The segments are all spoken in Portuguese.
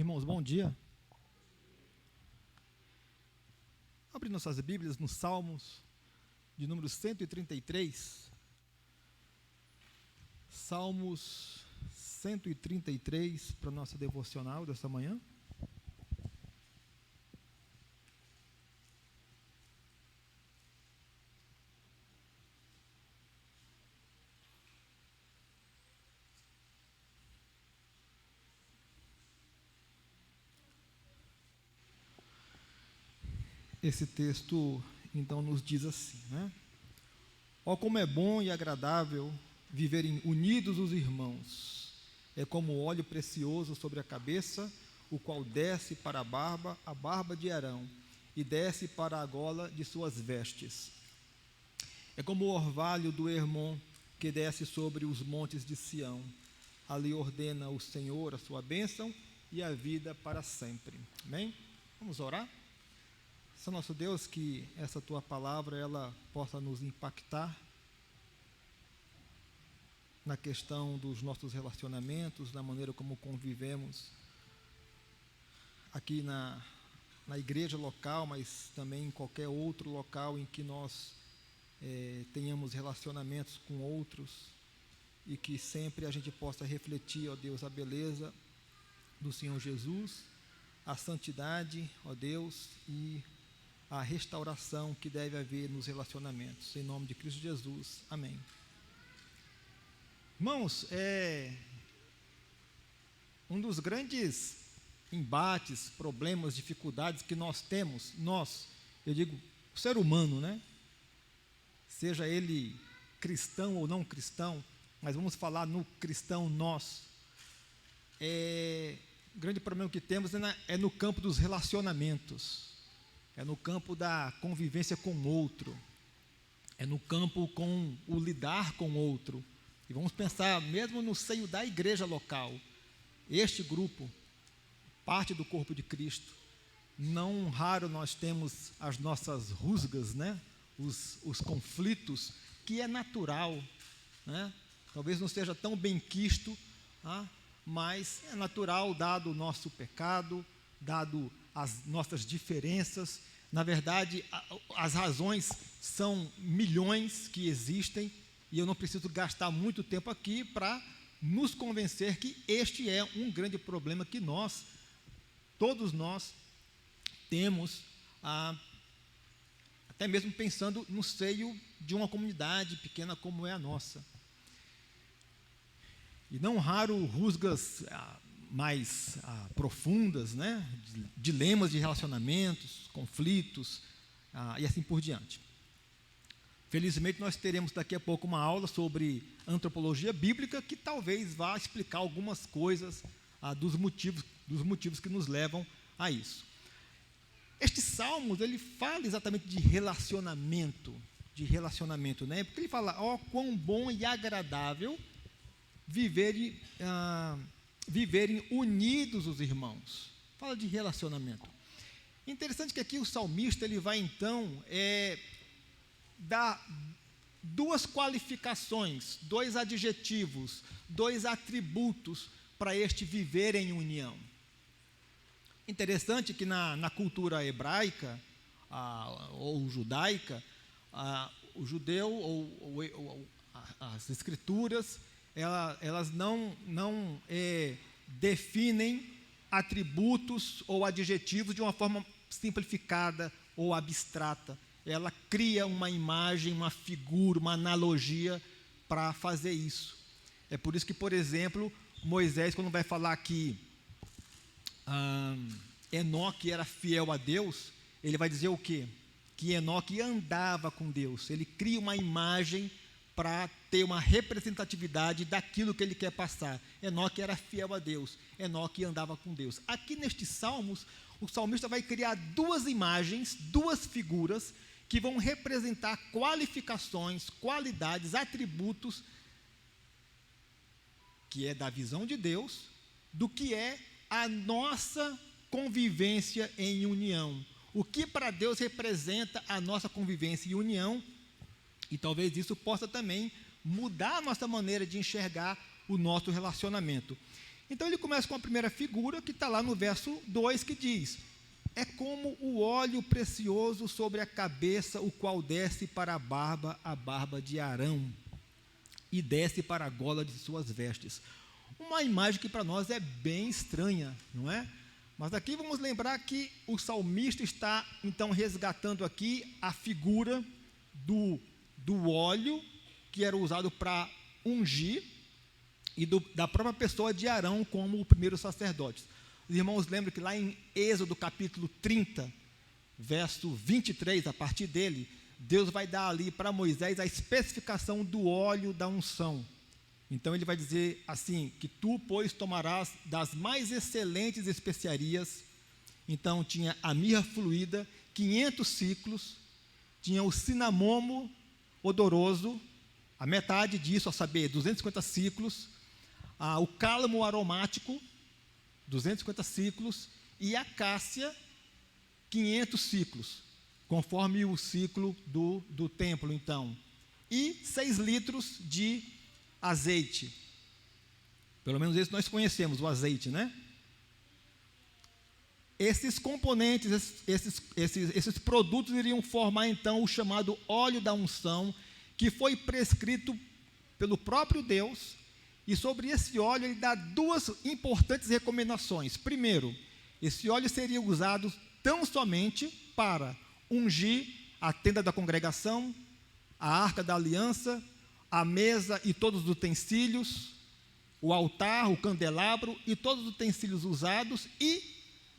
Irmãos, bom dia. Abre nossas Bíblias no Salmos de número 133. Salmos 133 para a nossa devocional desta manhã. Esse texto, então, nos diz assim, né? Ó, como é bom e agradável viverem unidos os irmãos. É como óleo precioso sobre a cabeça, o qual desce para a barba de Arão, e desce para a gola de suas vestes. É como o orvalho do Hermon, que desce sobre os montes de Sião. Ali ordena o Senhor a sua bênção e a vida para sempre. Amém? Vamos orar? Senhor nosso Deus, que essa Tua palavra, ela possa nos impactar na questão dos nossos relacionamentos, na maneira como convivemos aqui na igreja local, mas também em qualquer outro local em que nós tenhamos relacionamentos com outros, e que sempre a gente possa refletir, ó Deus, a beleza do Senhor Jesus, a santidade, ó Deus, e a restauração que deve haver nos relacionamentos, em nome de Cristo Jesus, amém. Irmãos, um dos grandes embates, problemas, dificuldades que nós temos, eu digo, o ser humano, né? Seja ele cristão ou não cristão, mas vamos falar no cristão nós, o grande problema que temos é no campo dos relacionamentos. É no campo da convivência com o outro, é no campo com o lidar com o outro. E vamos pensar mesmo no seio da igreja local, este grupo, parte do corpo de Cristo. Não raro nós temos as nossas rusgas, né? Os conflitos, que é natural, né? Talvez não seja tão bem quisto, mas é natural, dado o nosso pecado, dado as nossas diferenças. Na verdade, as razões são milhões que existem, e eu não preciso gastar muito tempo aqui para nos convencer que este é um grande problema que todos nós temos, até mesmo pensando no seio de uma comunidade pequena como é a nossa. E não raro rusgas mais profundas, né? Dilemas de relacionamentos, conflitos, e assim por diante. Felizmente nós teremos daqui a pouco uma aula sobre antropologia bíblica, que talvez vá explicar algumas coisas dos motivos que nos levam a isso. Este Salmos, ele fala exatamente de relacionamento, né? Porque ele fala, ó, quão bom e agradável viverem unidos os irmãos. Fala de relacionamento. Interessante que aqui o salmista, ele vai então dar duas qualificações, dois adjetivos, dois atributos para este viver em união. Interessante que na cultura hebraica ou judaica, o judeu ou as escrituras, elas não definem atributos ou adjetivos de uma forma simplificada ou abstrata. Ela cria uma imagem, uma figura, uma analogia para fazer isso. É por isso que, por exemplo, Moisés, quando vai falar que Enoque era fiel a Deus, ele vai dizer o quê? Que Enoque andava com Deus. Ele cria uma imagem para ter uma representatividade daquilo que ele quer passar. Enoque era fiel a Deus, Enoque andava com Deus. Aqui nestes salmos, o salmista vai criar duas imagens, duas figuras, que vão representar qualificações, qualidades, atributos, que é da visão de Deus, do que é a nossa convivência em união. O que para Deus representa a nossa convivência e união, e talvez isso possa também mudar a nossa maneira de enxergar o nosso relacionamento. Então ele começa com a primeira figura, que está lá no verso 2, que diz: é como o óleo precioso sobre a cabeça, o qual desce para a barba de Arão, e desce para a gola de suas vestes. Uma imagem que para nós é bem estranha, não é? Mas aqui vamos lembrar que o salmista está, então, resgatando aqui a figura do óleo, que era usado para ungir, e da própria pessoa de Arão como o primeiro sacerdote. Os irmãos lembram que lá em Êxodo capítulo 30, verso 23, a partir dele, Deus vai dar ali para Moisés a especificação do óleo da unção. Então ele vai dizer assim, que tu, pois, tomarás das mais excelentes especiarias. Então tinha a mirra fluída, 500 ciclos, tinha o cinamomo odoroso, a metade disso, a saber, 250 ciclos, o cálamo aromático, 250 ciclos, e a cássia, 500 ciclos, conforme o ciclo do templo, então. E 6 litros de azeite. Pelo menos esse nós conhecemos, o azeite, né? Esses componentes, esses produtos iriam formar, então, o chamado óleo da unção, que foi prescrito pelo próprio Deus. E sobre esse óleo, ele dá 2 importantes recomendações. Primeiro, esse óleo seria usado tão somente para ungir a tenda da congregação, a arca da aliança, a mesa e todos os utensílios, o altar, o candelabro e todos os utensílios usados, e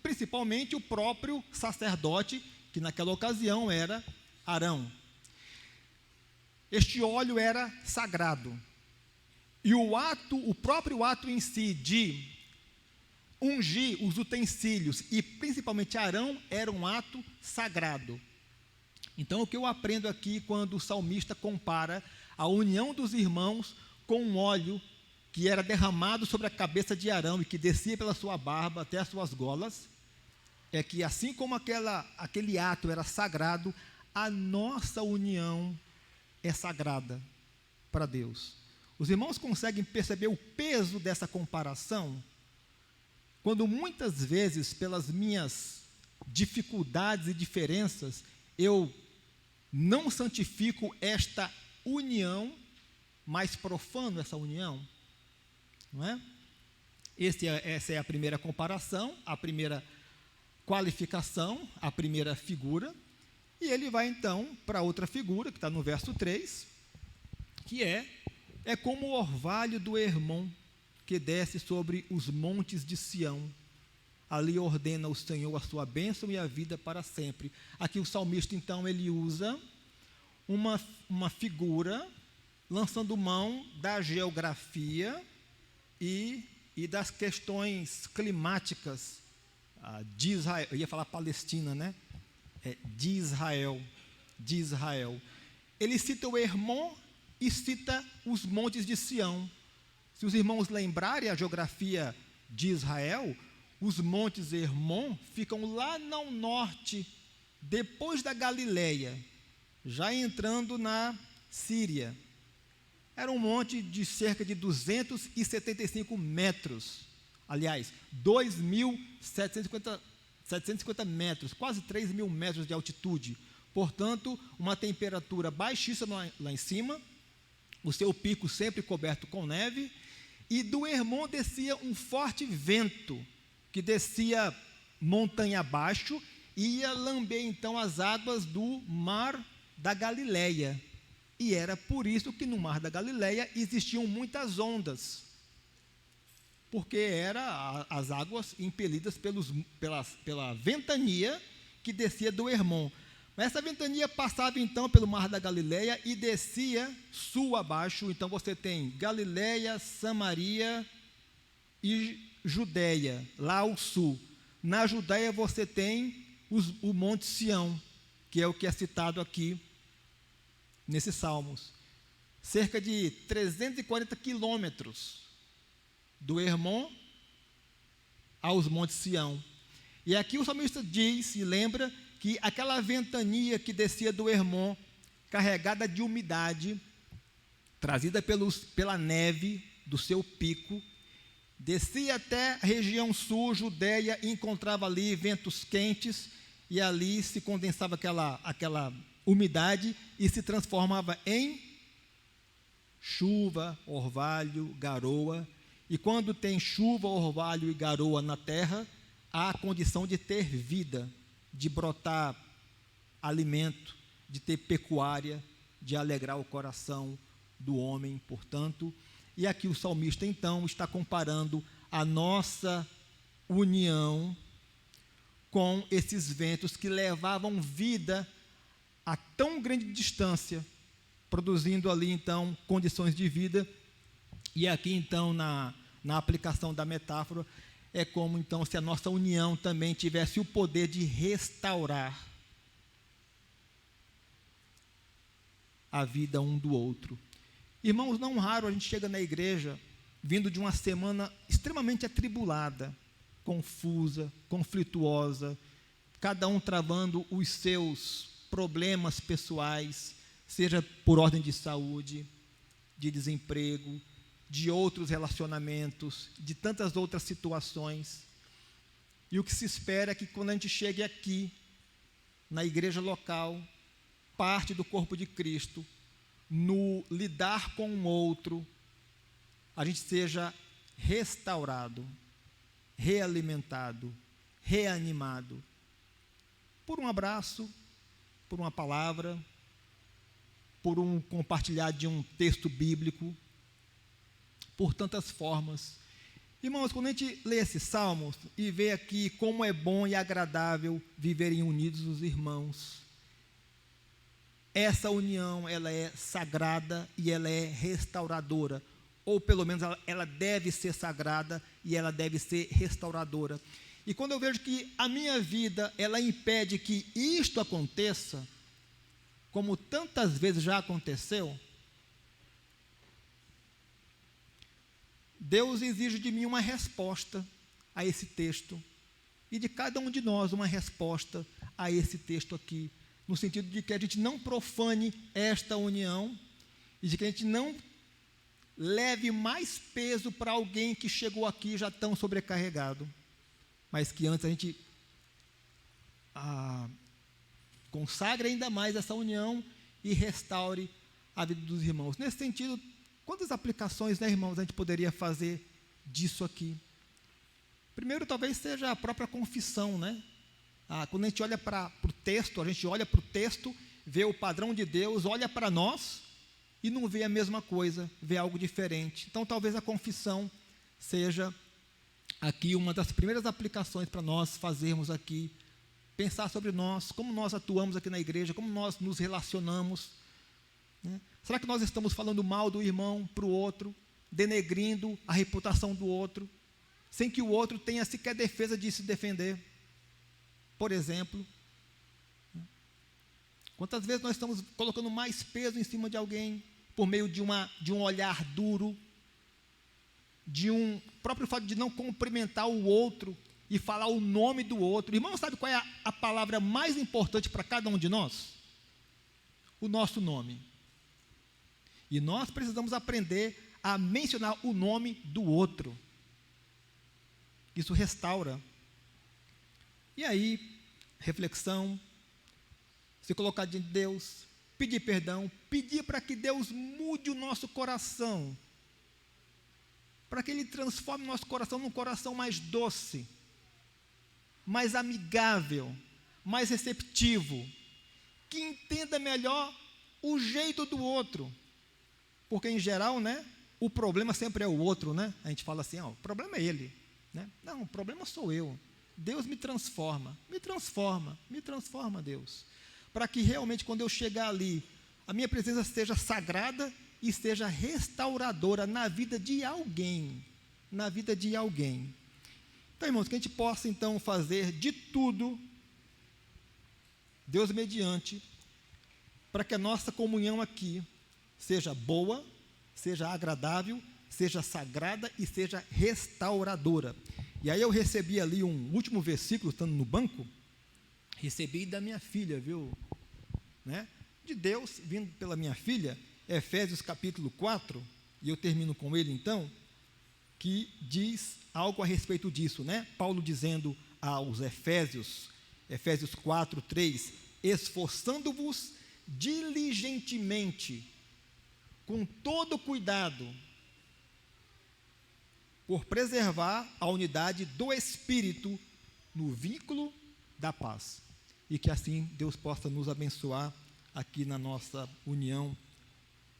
principalmente o próprio sacerdote, que naquela ocasião era Arão. Este óleo era sagrado. E o próprio ato em si de ungir os utensílios, e principalmente Arão, era um ato sagrado. Então, o que eu aprendo aqui quando o salmista compara a união dos irmãos com um óleo que era derramado sobre a cabeça de Arão e que descia pela sua barba até as suas golas, é que assim como aquele ato era sagrado, a nossa união é sagrada para Deus. Os irmãos conseguem perceber o peso dessa comparação? Quando muitas vezes, pelas minhas dificuldades e diferenças, eu não santifico esta união, mas profano essa união, não é? Essa é a primeira comparação, a primeira qualificação, a primeira figura, e ele vai então para outra figura, que está no verso 3, que é como o orvalho do Hermon, que desce sobre os montes de Sião. Ali ordena o Senhor a sua bênção e a vida para sempre. Aqui o salmista, então, ele usa uma figura, lançando mão da geografia e das questões climáticas de Israel. Eu ia falar Palestina, né? De Israel. Ele cita o Hermon e cita os montes de Sião. Se os irmãos lembrarem a geografia de Israel, os montes Hermon ficam lá no norte, depois da Galileia, já entrando na Síria. Era um monte de cerca de 275 metros, aliás, 2.750 metros, quase 3.000 metros de altitude. Portanto, uma temperatura baixíssima lá em cima, o seu pico sempre coberto com neve, e do Hermon descia um forte vento, que descia montanha abaixo, e ia lamber então as águas do mar da Galileia. E era por isso que no mar da Galileia existiam muitas ondas, porque eram as águas impelidas pela ventania que descia do Hermon. Mas essa ventania passava então pelo mar da Galileia e descia sul abaixo. Então você tem Galileia, Samaria e Judeia, lá ao sul. Na Judeia você tem o Monte Sião, que é o que é citado aqui nesses salmos. Cerca de 340 quilômetros do Hermon aos Montes Sião. E aqui o salmista diz e lembra que aquela ventania que descia do Hermon, carregada de umidade, trazida pela neve do seu pico, Descia até a região sul, Judeia, e encontrava ali ventos quentes, e ali se condensava aquela umidade e se transformava em chuva, orvalho, garoa. E quando tem chuva, orvalho e garoa na terra, há a condição de ter vida, de brotar alimento, de ter pecuária, de alegrar o coração do homem, portanto. E aqui o salmista, então, está comparando a nossa união com esses ventos que levavam vida a tão grande distância, produzindo ali, então, condições de vida. E aqui, então, na aplicação da metáfora, é como, então, se a nossa união também tivesse o poder de restaurar a vida um do outro. Irmãos, não raro a gente chega na igreja vindo de uma semana extremamente atribulada, confusa, conflituosa, cada um travando os seus problemas pessoais, seja por ordem de saúde, de desemprego, de outros relacionamentos, de tantas outras situações. E o que se espera é que quando a gente chegue aqui, na igreja local, parte do corpo de Cristo, no lidar com o outro, a gente seja restaurado, realimentado, reanimado, por um abraço, por uma palavra, por um compartilhar de um texto bíblico, por tantas formas. Irmãos, quando a gente lê esses salmos e vê aqui como é bom e agradável viverem unidos os irmãos, essa união, ela é sagrada e ela é restauradora, ou pelo menos ela deve ser sagrada e ela deve ser restauradora. E quando eu vejo que a minha vida, ela impede que isto aconteça, como tantas vezes já aconteceu, Deus exige de mim uma resposta a esse texto, e de cada um de nós uma resposta a esse texto aqui, no sentido de que a gente não profane esta união, e de que a gente não leve mais peso para alguém que chegou aqui já tão sobrecarregado, mas que antes a gente consagre ainda mais essa união e restaure a vida dos irmãos. Nesse sentido, quantas aplicações, né, irmãos, a gente poderia fazer disso aqui? Primeiro, talvez seja a própria confissão, né? Quando a gente olha para o texto, a gente olha para o texto, vê o padrão de Deus, olha para nós e não vê a mesma coisa, vê algo diferente. Então, talvez a confissão seja aqui uma das primeiras aplicações para nós fazermos aqui, pensar sobre nós, como nós atuamos aqui na igreja, como nós nos relacionamos, né? Será que nós estamos falando mal do irmão para o outro, denegrindo a reputação do outro, sem que o outro tenha sequer defesa de se defender? Por exemplo, quantas vezes nós estamos colocando mais peso em cima de alguém, por meio de um olhar duro, de um próprio fato de não cumprimentar o outro e falar o nome do outro. Irmão, sabe qual é a palavra mais importante para cada um de nós? O nosso nome. E nós precisamos aprender a mencionar o nome do outro. Isso restaura. E aí, reflexão, se colocar diante de Deus, pedir perdão, pedir para que Deus mude o nosso coração, para que Ele transforme o nosso coração num coração mais doce, mais amigável, mais receptivo, que entenda melhor o jeito do outro, porque em geral, né, o problema sempre é o outro, né? A gente fala assim, o problema é ele, né? Não, o problema sou eu. Deus me transforma, Deus, para que realmente quando eu chegar ali, a minha presença seja sagrada e seja restauradora na vida de alguém, Então, irmãos, que a gente possa então fazer de tudo, Deus mediante, para que a nossa comunhão aqui seja boa, seja agradável, seja sagrada e seja restauradora. E aí eu recebi ali um último versículo, estando no banco, recebi da minha filha, viu? Né? De Deus, vindo pela minha filha, Efésios capítulo 4, e eu termino com ele então, que diz algo a respeito disso, né? Paulo dizendo aos Efésios 4:3, esforçando-vos diligentemente, com todo cuidado, por preservar a unidade do Espírito no vínculo da paz. E que assim Deus possa nos abençoar aqui na nossa união,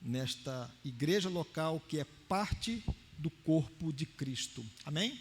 nesta igreja local que é parte do corpo de Cristo. Amém?